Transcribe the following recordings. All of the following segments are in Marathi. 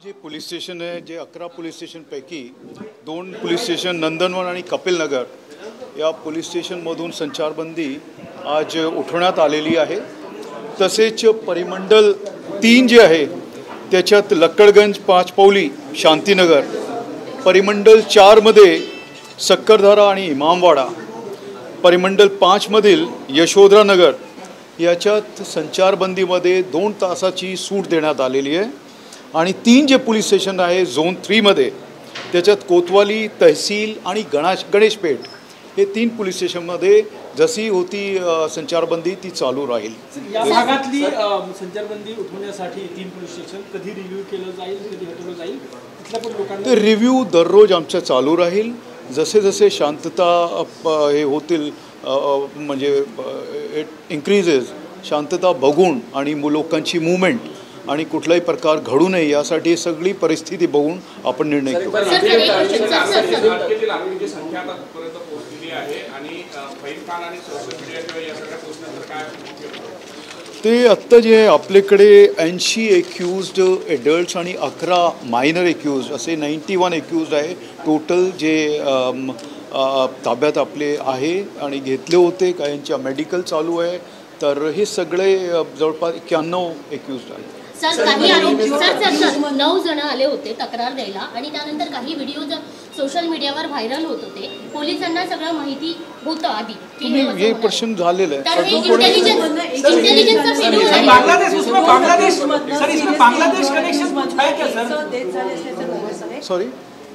जे पोलीस स्टेशन आहे, जे 11 पोलीस स्टेशनपैकी 2 पोलीस स्टेशन नंदनवन आणि कपिलनगर या पोलीस स्टेशनमधून संचारबंदी आज उठवण्यात आलेली आहे। तसेच परिमंडल 3 जे आहे त्याच्यात लक्कडगंज, पाचपौली, शांतीनगर, परिमंडल 4 मध्ये सक्करधारा आणि इमामवाडा, परिमंडल 5 मधील यशोधरानगर याच्यात संचारबंदीमध्ये 2 तासाची सूट देण्यात आलेली आहे। आणि 3 जे पोलीस स्टेशन आहे झोन 3 मध्ये त्याच्यात कोतवाली, तहसील आणि गणेशपेठ हे 3 पोलीस स्टेशनमध्ये जशी होती संचारबंदी ती चालू राहील। या भागातली संचारबंदी उठवण्यासाठी 3 पोलीस स्टेशन कधी रिव्ह्यू केलं जाईल, कधी हटवलं जाईल, तिथल्या पण लोकांना ते रिव्ह्यू दररोज आमचा चालू राहील। जसे जसे शांतता हे होतील म्हणजे इन्क्रीजेस शांतता बघून आणि लोकांची मूवमेंट आणि कुठलाही प्रकार घडू नये यासाठी सगळी परिस्थिती बघून आपण निर्णय घेऊ। ते आत्ता जे आपल्याकडे 80 एक्यूज्ड एडल्ट्स आणि 11 मायनर एक्यूज्ड असे 91 एक्यूज्ड आहे टोटल जे ताब्यात आपले आहे आणि घेतले होते। काहींच्या मेडिकल चालू आहे, तर हे सगळे जवळपास 91 एक्यूज्ड आहे। सर काही आरोपी सर 9 जण आले होते तक्रार द्यायला आणि त्यानंतर काही व्हिडिओज सोशल मीडियावर व्हायरल होत होते। पोलिसांना सगळं माहिती होतं आधी की हे प्रश्न झालेलं आहे। सॉरी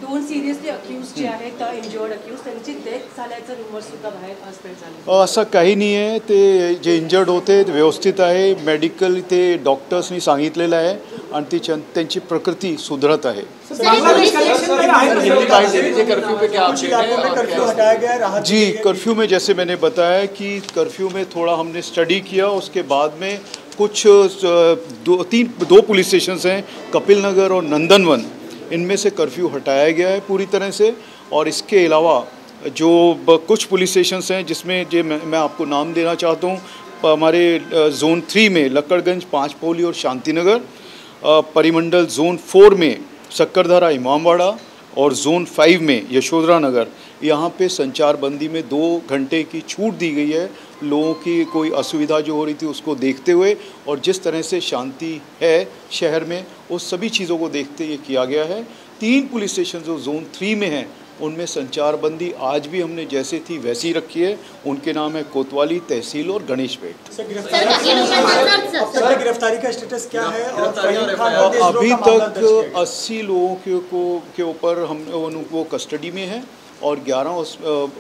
2 सिरियसली अक्यूज्ड जे आहेत इंजर्ड अक्यूज्ड त्यांची डेथ झाल्याचं रूमर सुद्धा बाहेर आज स्प्रेड झालं। असं काही नाही आहे। ते जे इंजर्ड होते ते व्यवस्थित आहे, मेडिकल ते डॉक्टर्सनी सांगितलेलं आहे आणि त्यांची प्रकृती सुधरत आहे। जी कर्फ्यू में जैसे मैंने बताया कि कर्फ्यू में थोड़ा हमने स्टडी किया, उसके बाद में कुछ 2 पुलिस स्टेशंस हैं कपिलनगर और नंदनवन, इनमें से कर्फ्यू हटाया गया है पूरी तरह से। और इसके अलावा जो कुछ पुलिस स्टेशंस हैं जिसमें जो मैं आपको नाम देना चाहता हूँ, हमारे जोन 3 में लक्कडगंज, पाचपौली और शांतिनगर, परिमंडल जोन 4 में सक्करधारा, इमामवाड़ा और जोन 5 में यशोधरानगर, यहाँ पे संचारबंदी में 2 घंटे की छूट दी गई है। लोगों की कोई असुविधा जो हो रही थी उसको देखते हुए और जिस तरह से शांति है शहर में उस सभी चीज़ों को देखते ये किया गया है। 3 पुलिस स्टेशन जो जोन 3 में हैं उनमें संचारबंदी आज भी हमने जैसे थी वैसी रखी है। उनके नाम है कोतवाली, तहसील और गणेशपेठ। गिरफ्तारी का स्टेटस क्या है? अभी तक 80 लोगों के ऊपर हम उनको कस्टडी में है और 11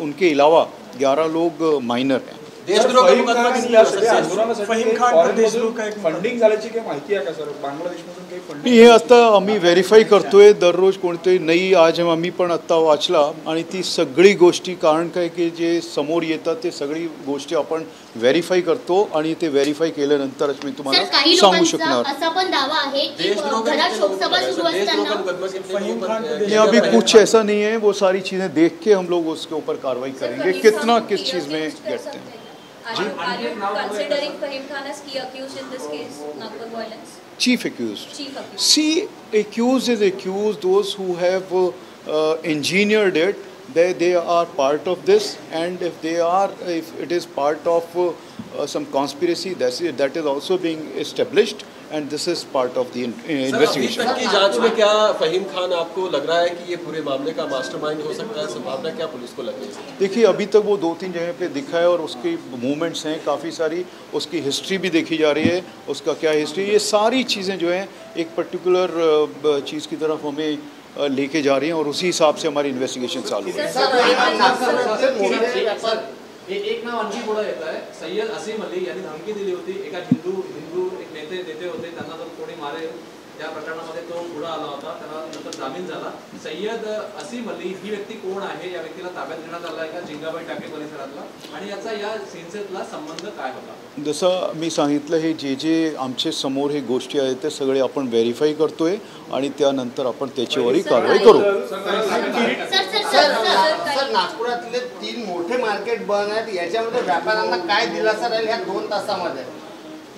उनके अलावा 11 लोग माइनर हैं। फहीम खान पर देशद्रोह का एक फंडिंग झाल्याची काही माहिती आहे का सर? बांगलादेशमधून काही फंडिंग? हे आता आम्ही व्हेरीफाय करतोय दररोज कोणते नई आज आम्ही पण आता वाचला आणि ती सगळी गोष्टी कारण काय की जे समोर येतात ते सगळी गोष्टी आपण व्हेरीफाय करतो आणि ते व्हेरीफाय केल्यानंतरच मी तुम्हाला सांगू शकणार। असा पण दावा आहे की घरात शोकसभा सुरू असताना अभी कुछ ऐसा नहीं है, वो सारी चीज़ें देख के हम लोग उसके ऊपर कार्रवाई करेंगे कितना किस चीज़ में गिरते हैं। Are you considering Fahim Khan as key accused in this case, Nagpur violence? Chief accused. Chief accused. See, accused is accused. Those who have engineered it, they are part of this, and if it is part of some conspiracy, that is also being established, and this is part of the investigation. अभी तक की जांच में क्या फहीम खान आपको लग रहा है कि ये पूरे मामले का मास्टरमाइंड हो सकता है? संभावना क्या पुलिस को लग रही है? देखिए अभी तक वो 2-3 जगह पे दिखा है और उसकी मूवमेंट्स हैं काफ़ी सारी, उसकी हिस्ट्री भी देखी जा रही है, उसका क्या हिस्ट्री, ये सारी चीज़ें जो हैं एक पर्टिकुलर चीज़ की तरफ हमें लेके जा रही हैं और उसी हिसाब से हमारी इन्वेस्टिगेशन चालू है। एक नाव आणखी पुढे येत आहे। सय्यद असीम अली यांनी धमकी दिली होती एका हिंदू एक नेते होते, त्यांना जर कोणी मारेल त्या प्रकरणामध्ये तो पुढे आला होता, त्याला नंतर जामीन झाला। सय्यद असीम अली ही व्यक्ती कोण आहे? या व्यक्तीला ताब्यात घेण्यात आला आहे का जिंगाबाई टाके परिसरातला, आणि याचा या सेन्सरला संबंध काय होता? जसं मी सांगितलं हे जे आमचे समोर हे गोष्टी आहेत ते सगळे आपण व्हेरीफाय करतोय आणि त्यानंतर आपण त्याच्यावरही कारवाई करू। सर नागपुरातले 3 मोठे मार्केट बंद आहेत, याच्यामध्ये व्यापाऱ्यांना काय दिलासा राहील ह्या 2 तासामध्ये?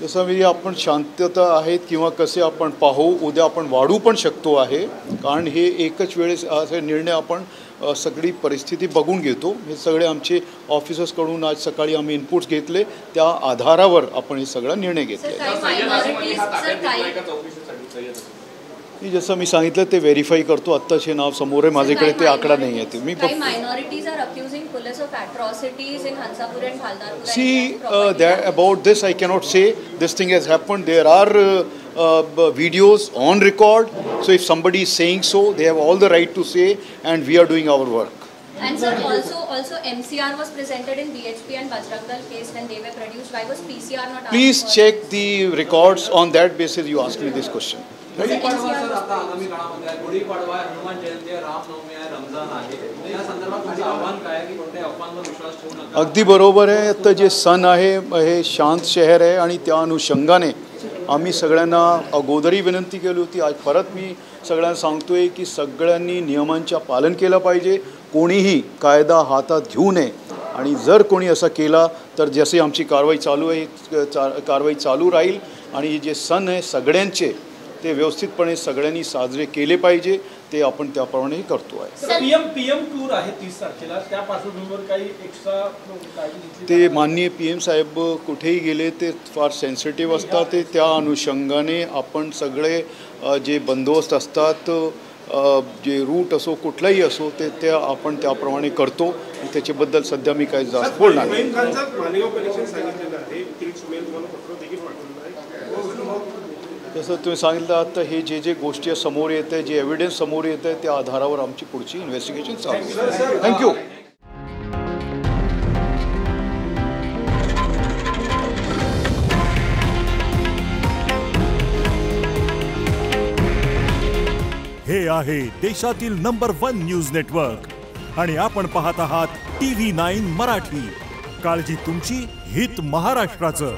जसं म्हणजे आपण शांतता आहेत किंवा कसे आपण पाहू, उद्या आपण वाढू पण शकतो आहे, कारण हे एकच वेळेस असे निर्णय आपण सगळी परिस्थिती बघून घेतो. हे सगळे आमचे ऑफिसर्सकडून आज सकाळी आम्ही इनपुट्स घेतले, त्या आधारावर आपण हे सगळा निर्णय घेतले. जसं मी सांगितलं ते व्हेरीफाय करतो. आत्ताचे नाव समोर आहे माझ्याकडे, ते आकडा नाही आहे. मी that about this I cannot say. This thing has happened. There are videos on record. So if somebody is saying so, they have all the right to say, and we are doing our work. And sir, also MCR was presented in BHP and Bajrang Dal case when they were produced. Why was PCR not? Please check the records. On that basis, you ask me this question. Gudi Padwa sir आता आगामी काळामध्ये आहे. गुढीपाडवा आहे, हनुमान जयंती आहे, रामनवमी आहे, रमजान आहे. या संदर्भात तुमचं आव्हान काय आहे की कोणत्याही अफवांवर विश्वास ठेवू नका? अगदी बरोबर आहे. तर जे सण आहे हे शांत शहर आहे आणि त्या अनुषंगाने आम्ही सगळ्यांना अगोदरही विनंती केली होती. आज परत मी सगळ्यांना सांगतोय की सगळ्यांनी नियमांचं पालन केलं पाहिजे. कोणीही कायदा हातात घेऊ नये आणि जर कोणी असं केला तर जसे आमची कारवाई चालू आहे कारवाई चालू राहील. आणि जे सण आहे सगळ्यांचे ते व्यवस्थितपणे सगळ्यांनी साजरे केले पाहिजे. ते आपण त्याप्रमाणे करतो आहे. पीएम टूर आहे 30 तारखेला, त्या पार्श्वभूमीवर काही एक्स्ट्रा काळजी घेतली? ते माननीय PM साहेब कुठेही गेले ते फार सेन्सिटिव्ह असतात. ते त्या अनुषंगाने आपण सगळे जे बंदोबस्त असतात, जे रूट असो कुठलाही असो ते आपण त्याप्रमाणे करतो. त्याच्याबद्दल सध्या मी काही जास्त बोलणार नाही. जसं तुम्ही सांगितलं आता हे जे गोष्टी समोर येत आहे, जे एव्हिडन्स समोर येत आहे, त्या आधारावर आमची पुढची इन्व्हेस्टिगेशन चालू आहे. थँक्यू. हे आहे देशातील नंबर 1 न्यूज नेटवर्क आणि आपण पाहत आहात TV9 मराठी. काळजी तुमची, हित महाराष्ट्राचं.